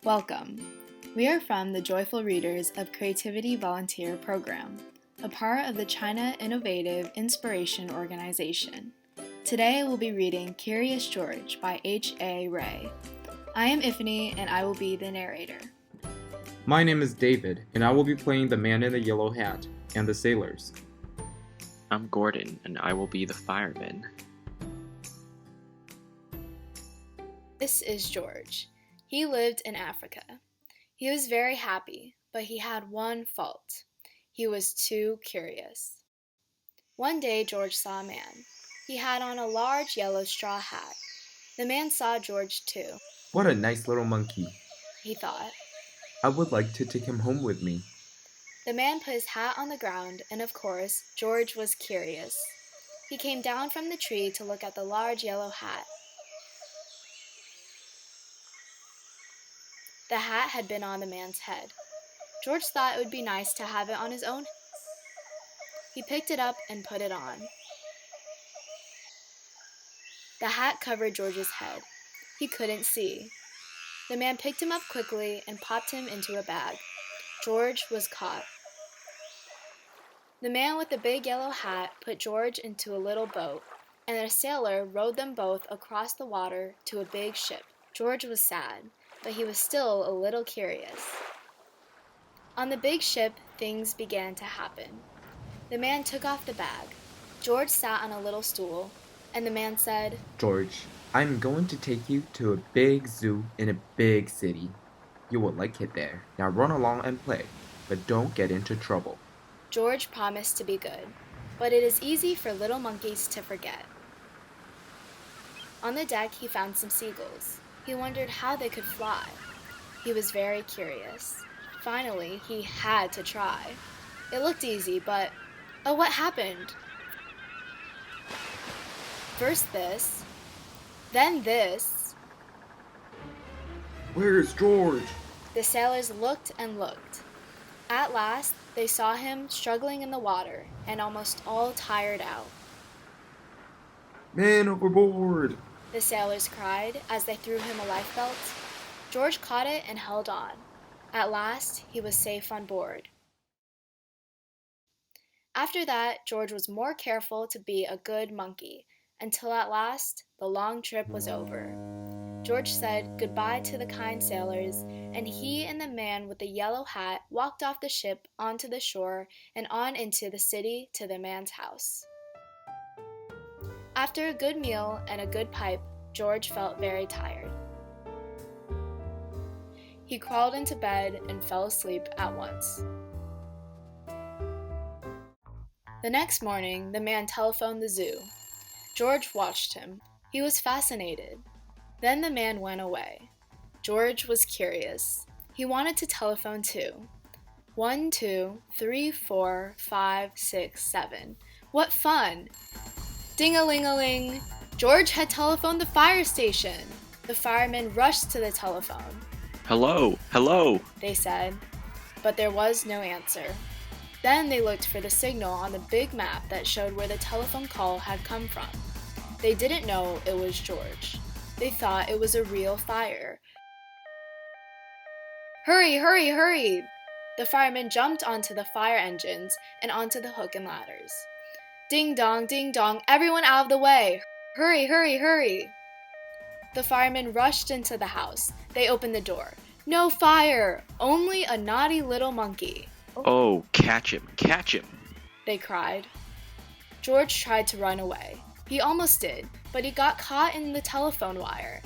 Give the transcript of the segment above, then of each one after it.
Welcome. We are from the Joyful Readers of Creativity Volunteer Program, a part of the China Innovative Inspiration Organization. Today we'll be reading Curious George by H.A. Ray. I am Iffany and I will be the narrator. My name is David and I will be playing the man in the yellow hat and the sailors. I'm Gordon and I will be the fireman. This is George. He lived in Africa. He was very happy, but he had one fault. He was too curious. One day George saw a man. He had on a large yellow straw hat. The man saw George too. What a nice little monkey, he thought. I would like to take him home with me. The man put his hat on the ground, and of course, George was curious. He came down from the tree to look at the large yellow hat. The hat had been on the man's head. George thought it would be nice to have it on his own. He picked it up and put it on. The hat covered George's head. He couldn't see. The man picked him up quickly and popped him into a bag. George was caught. The man with the big yellow hat put George into a little boat, and a sailor rowed them both across the water to a big ship. George was sad, but he was still a little curious. On the big ship, things began to happen. The man took off the bag. George sat on a little stool, and the man said, George, I'm going to take you to a big zoo in a big city. You will like it there. Now run along and play, but don't get into trouble. George promised to be good, but it is easy for little monkeys to forget. On the deck, he found some seagulls. He wondered how they could fly. He was very curious. Finally, he had to try. It looked easy, but oh, what happened? First this, then this. Where's George? The sailors looked and looked. At last, they saw him struggling in the water and almost all tired out. Man overboard! The sailors cried as they threw him a lifebelt. George caught it and held on. At last, he was safe on board. After that, George was more careful to be a good monkey, until at last, the long trip was over. George said goodbye to the kind sailors, and he and the man with the yellow hat walked off the ship onto the shore and on into the city to the man's house. After a good meal and a good pipe, George felt very tired. He crawled into bed and fell asleep at once. The next morning, the man telephoned the zoo. George watched him. He was fascinated. Then the man went away. George was curious. He wanted to telephone too. 1, 2, 3, 4, 5, 6, 7. What fun! Ding-a-ling-a-ling! George had telephoned the fire station. The firemen rushed to the telephone. Hello, hello, they said, but there was no answer. Then they looked for the signal on the big map that showed where the telephone call had come from. They didn't know it was George. They thought it was a real fire. Hurry, hurry, hurry! The firemen jumped onto the fire engines and onto the hook and ladders. Ding dong, everyone out of the way! Hurry, hurry, hurry! The firemen rushed into the house. They opened the door. No fire! Only a naughty little monkey. Oh, catch him, they cried. George tried to run away. He almost did, but he got caught in the telephone wire.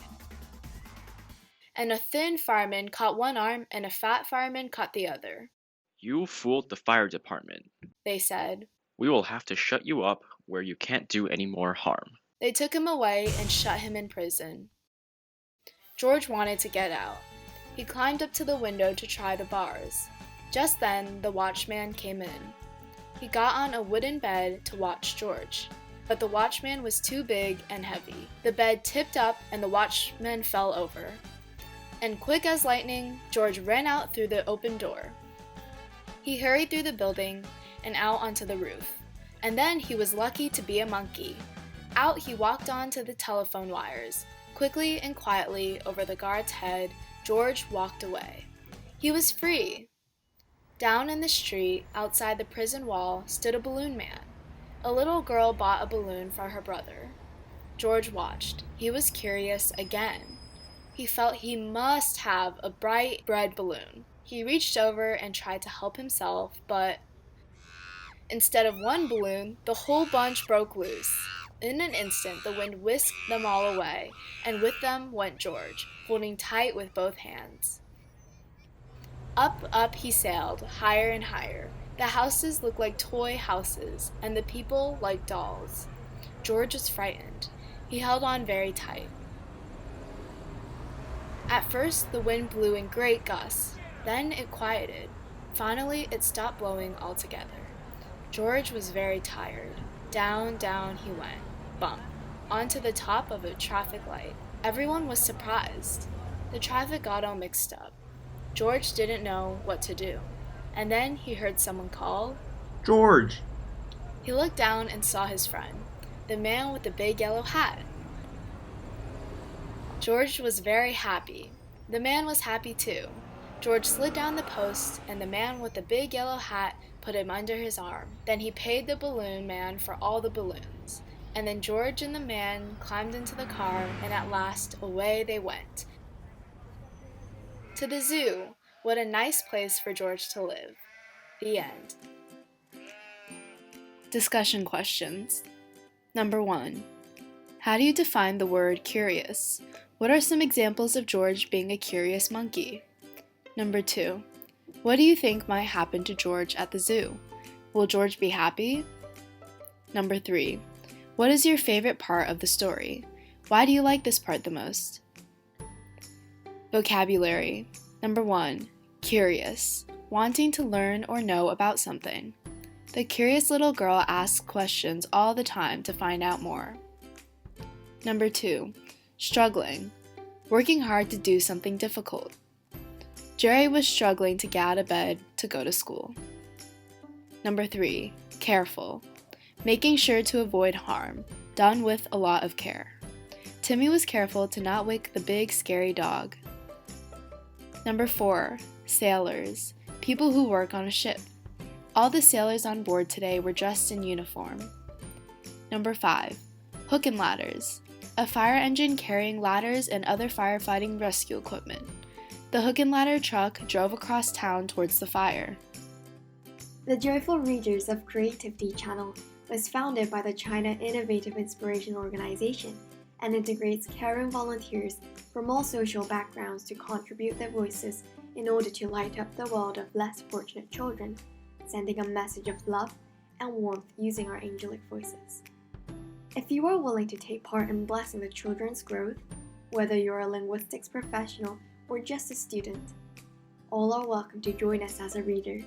And a thin fireman caught one arm and a fat fireman caught the other. You fooled the fire department, they said. We will have to shut you up where you can't do any more harm. They took him away and shut him in prison. George wanted to get out. He climbed up to the window to try the bars. Just then, the watchman came in. He got on a wooden bed to watch George, but the watchman was too big and heavy. The bed tipped up and the watchman fell over. And quick as lightning, George ran out through the open door. He hurried through the building and out onto the roof. And then he was lucky to be a monkey. Out he walked onto the telephone wires. Quickly and quietly over the guard's head, George walked away. He was free! Down in the street, outside the prison wall, stood a balloon man. A little girl bought a balloon for her brother. George watched. He was curious again. He felt he must have a bright red balloon. He reached over and tried to help himself, but instead of one balloon, the whole bunch broke loose. In an instant, the wind whisked them all away, and with them went George, holding tight with both hands. Up, up he sailed, higher and higher. The houses looked like toy houses, and the people like dolls. George was frightened. He held on very tight. At first, the wind blew in great gusts. Then it quieted. Finally, it stopped blowing altogether. George was very tired. Down, down he went, bump, onto the top of a traffic light. Everyone was surprised. The traffic got all mixed up. George didn't know what to do. And then he heard someone call, George! He looked down and saw his friend, the man with the big yellow hat. George was very happy. The man was happy too. George slid down the post, and the man with the big yellow hat put him under his arm. Then he paid the balloon man for all the balloons. And then George and the man climbed into the car, and at last away they went. To the zoo. What a nice place for George to live. The end. Discussion questions. Number 1. How do you define the word curious? What are some examples of George being a curious monkey? Number 2. What do you think might happen to George at the zoo? Will George be happy? Number 3. What is your favorite part of the story? Why do you like this part the most? Vocabulary. Number 1. Curious. Wanting to learn or know about something. The curious little girl asks questions all the time to find out more. Number 2. Struggling. Working hard to do something difficult. Jerry was struggling to get out of bed to go to school. Number 3. Careful. Making sure to avoid harm, done with a lot of care. Timmy was careful to not wake the big scary dog. Number 4. Sailors. People who work on a ship. All the sailors on board today were dressed in uniform. Number 5. Hook and ladders. A fire engine carrying ladders and other firefighting rescue equipment. The hook and ladder truck drove across town towards the fire. The Joyful Readers of Creativity channel was founded by the China Innovative Inspiration Organization and integrates caring volunteers from all social backgrounds to contribute their voices in order to light up the world of less fortunate children, sending a message of love and warmth using our angelic voices. If you are willing to take part in blessing the children's growth, whether you're a linguistics professional or just a student, all are welcome to join us as a reader.